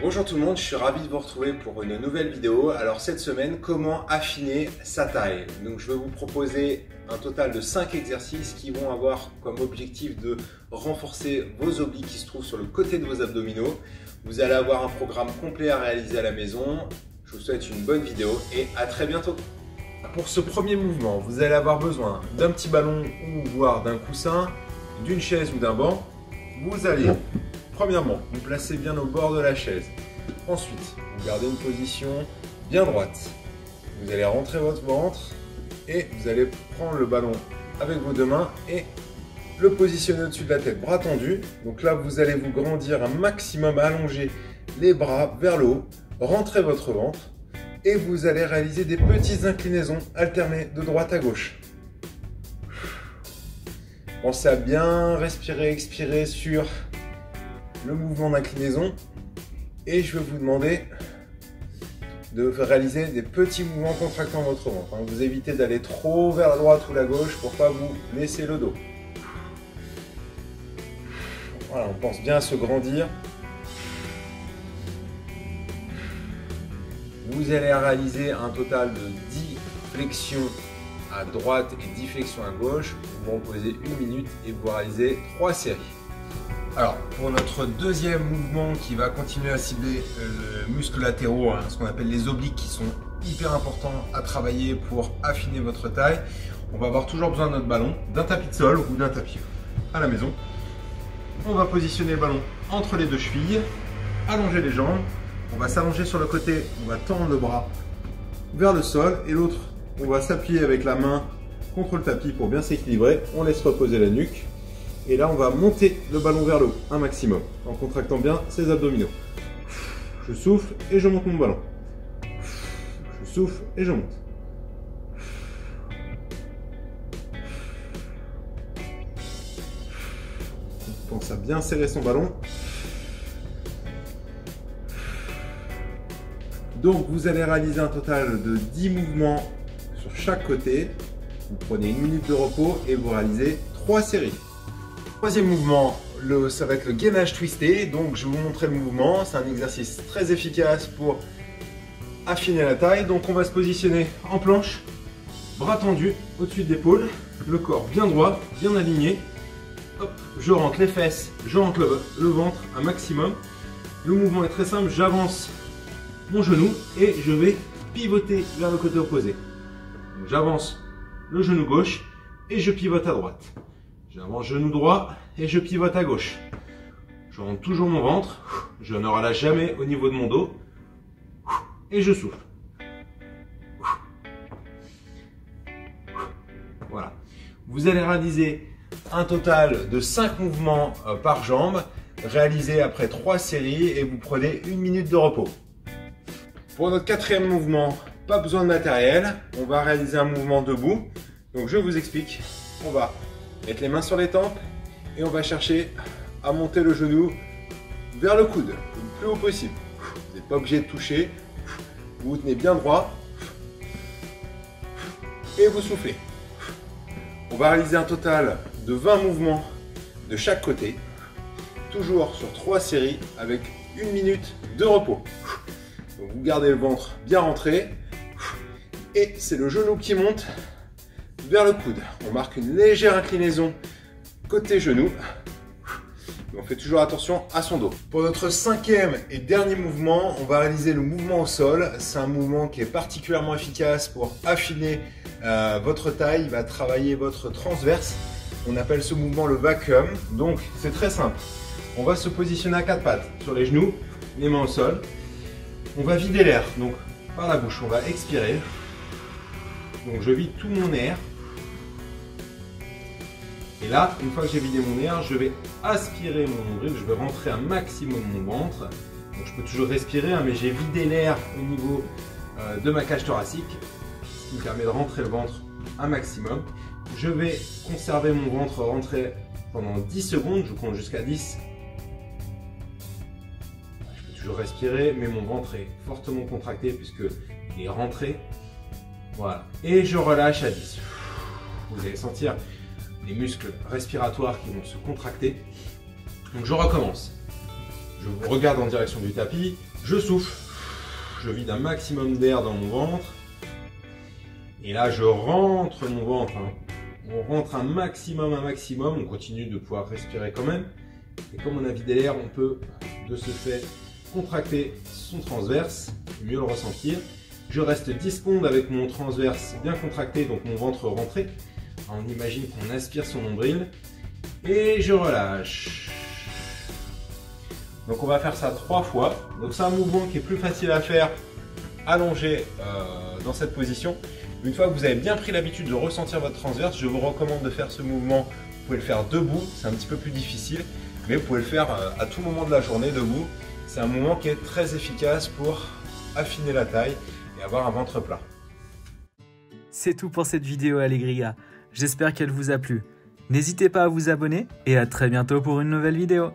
Bonjour tout le monde, je suis ravi de vous retrouver pour une nouvelle vidéo. Alors cette semaine, comment affiner sa taille? Donc je vais vous proposer un total de 5 exercices qui vont avoir comme objectif de renforcer vos obliques qui se trouvent sur le côté de vos abdominaux. Vous allez avoir un programme complet à réaliser à la maison. Je vous souhaite une bonne vidéo et à très bientôt. Pour ce premier mouvement, vous allez avoir besoin d'un petit ballon ou voire d'un coussin, d'une chaise ou d'un banc. Vous allez premièrement vous placez bien au bord de la chaise. Ensuite, vous gardez une position bien droite. Vous allez rentrer votre ventre et vous allez prendre le ballon avec vos deux mains et le positionner au-dessus de la tête, bras tendus. Donc là, vous allez vous grandir un maximum, allonger les bras vers le haut, rentrer votre ventre et vous allez réaliser des petites inclinaisons alternées de droite à gauche. Pensez à bien respirer, expirer sur le mouvement d'inclinaison et je vais vous demander de réaliser des petits mouvements contractant votre ventre. Vous évitez d'aller trop vers la droite ou la gauche pour ne pas vous laisser le dos. Voilà, on pense bien à se grandir. Vous allez réaliser un total de 10 flexions à droite et 10 flexions à gauche. Vous vous reposez 1 minute et vous réalisez 3 séries. Alors, pour notre deuxième mouvement qui va continuer à cibler les muscles latéraux, ce qu'on appelle les obliques qui sont hyper importants à travailler pour affiner votre taille, on va avoir toujours besoin de notre ballon, d'un tapis de sol ou d'un tapis à la maison. On va positionner le ballon entre les deux chevilles, allonger les jambes, on va s'allonger sur le côté, on va tendre le bras vers le sol et l'autre, on va s'appuyer avec la main contre le tapis pour bien s'équilibrer, on laisse reposer la nuque. Et là, on va monter le ballon vers le haut, un maximum, en contractant bien ses abdominaux. Je souffle et je monte mon ballon. Je souffle et je monte. On pense à bien serrer son ballon. Donc, vous allez réaliser un total de 10 mouvements sur chaque côté. Vous prenez 1 minute de repos et vous réalisez 3 séries. Troisième mouvement, ça va être le gainage twisté. Donc je vais vous montrer le mouvement. C'est un exercice très efficace pour affiner la taille. Donc on va se positionner en planche, bras tendus au-dessus de l'épaule, le corps bien droit, bien aligné. Hop, je rentre les fesses, je rentre le ventre un maximum. Le mouvement est très simple, j'avance mon genou et je vais pivoter vers le côté opposé. J'avance le genou gauche et je pivote à droite. J'avance genou droit et je pivote à gauche. Je rentre toujours mon ventre, je ne relâche jamais au niveau de mon dos et je souffle. Voilà. Vous allez réaliser un total de 5 mouvements par jambe, réalisés après 3 séries et vous prenez 1 minute de repos. Pour notre quatrième mouvement, pas besoin de matériel, on va réaliser un mouvement debout. Donc je vous explique, on va mettre les mains sur les tempes et on va chercher à monter le genou vers le coude, le plus haut possible. Vous n'êtes pas obligé de toucher, vous vous tenez bien droit et vous soufflez. On va réaliser un total de 20 mouvements de chaque côté, toujours sur 3 séries avec 1 minute de repos. Donc vous gardez le ventre bien rentré et c'est le genou qui monte vers le coude. On marque une légère inclinaison côté genou. On fait toujours attention à son dos. Pour notre cinquième et dernier mouvement, on va réaliser le mouvement au sol. C'est un mouvement qui est particulièrement efficace pour affiner votre taille. Il va travailler votre transverse. On appelle ce mouvement le vacuum. Donc c'est très simple. On va se positionner à 4 pattes sur les genoux, les mains au sol. On va vider l'air. Donc par la bouche, on va expirer. Donc je vide tout mon air. Et là, une fois que j'ai vidé mon air, je vais aspirer mon nombril, je vais rentrer un maximum mon ventre. Donc je peux toujours respirer, mais j'ai vidé l'air au niveau de ma cage thoracique, ce qui me permet de rentrer le ventre un maximum. Je vais conserver mon ventre rentré pendant 10 secondes, je compte jusqu'à 10. Je peux toujours respirer, mais mon ventre est fortement contracté puisqu'il est rentré. Voilà, et je relâche à 10. Vous allez sentir les muscles respiratoires qui vont se contracter. Donc je recommence. Je regarde en direction du tapis, Je souffle, je vide un maximum d'air dans mon ventre. Et là, je rentre mon ventre. On rentre un maximum, on continue de pouvoir respirer quand même. Et comme on a vidé l'air, on peut de ce fait contracter son transverse, mieux le ressentir. Je reste 10 secondes avec mon transverse bien contracté, donc mon ventre rentré. On imagine qu'on aspire son nombril. Et je relâche. Donc on va faire ça 3 fois. Donc c'est un mouvement qui est plus facile à faire allongé dans cette position. Une fois que vous avez bien pris l'habitude de ressentir votre transverse, je vous recommande de faire ce mouvement. Vous pouvez le faire debout, c'est un petit peu plus difficile, mais vous pouvez le faire à tout moment de la journée debout. C'est un mouvement qui est très efficace pour affiner la taille et avoir un ventre plat. C'est tout pour cette vidéo Allegria. J'espère qu'elle vous a plu. N'hésitez pas à vous abonner et à très bientôt pour une nouvelle vidéo.